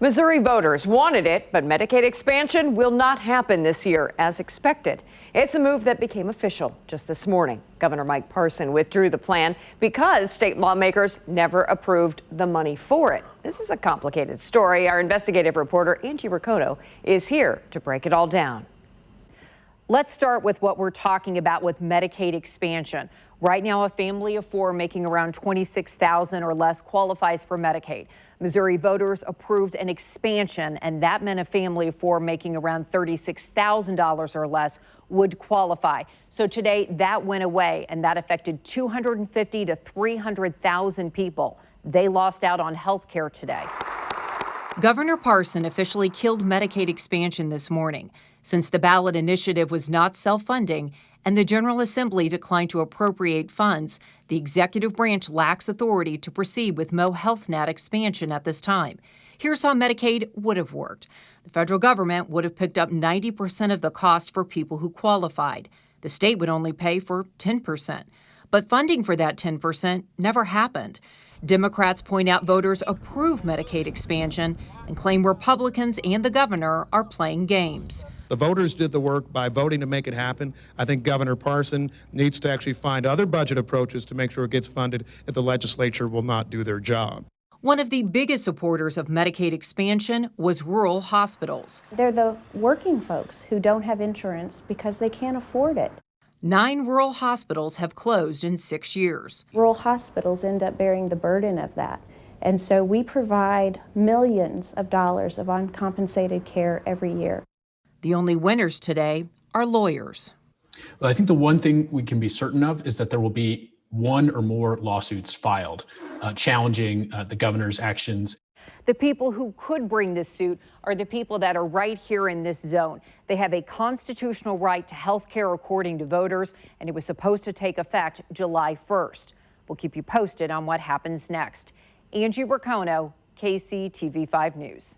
Missouri voters wanted it, but Medicaid expansion will not happen this year as expected. It's a move that became official just this morning. Governor Mike Parson withdrew the plan because state lawmakers never approved the money for it. This is a complicated story. Our investigative reporter Angie Riccotto is here to break it all down. Let's start with what we're talking about with Medicaid expansion. Right now, a family of four making around $26,000 or less qualifies for Medicaid. Missouri voters approved an expansion, and that meant a family of four making around $36,000 or less would qualify. So today, that went away, and that affected 250 to 300,000 people. They lost out on health care today. Governor Parson officially killed Medicaid expansion this morning. Since the ballot initiative was not self-funding and the General Assembly declined to appropriate funds, the executive branch lacks authority to proceed with Mo Health Net expansion at this time. Here's how Medicaid would have worked. The federal government would have picked up 90% of the cost for people who qualified. The state would only pay for 10%. But funding for that 10% never happened. Democrats point out voters approve Medicaid expansion and claim Republicans and the governor are playing games. The voters did the work by voting to make it happen. I think Governor Parson needs to actually find other budget approaches to make sure it gets funded if the legislature will not do their job. One of the biggest supporters of Medicaid expansion was rural hospitals. They're the working folks who don't have insurance because they can't afford it. 9 rural hospitals have closed in 6 years. Rural hospitals end up bearing the burden of that. And so we provide millions of dollars of uncompensated care every year. The only winners today are lawyers. Well, I think the one thing we can be certain of is that there will be one or more lawsuits filed challenging the governor's actions. The people who could bring this suit are the people that are right here in this zone. They have a constitutional right to health care according to voters, and it was supposed to take effect July 1st. We'll keep you posted on what happens next. Angie Riccotto, KCTV5 News.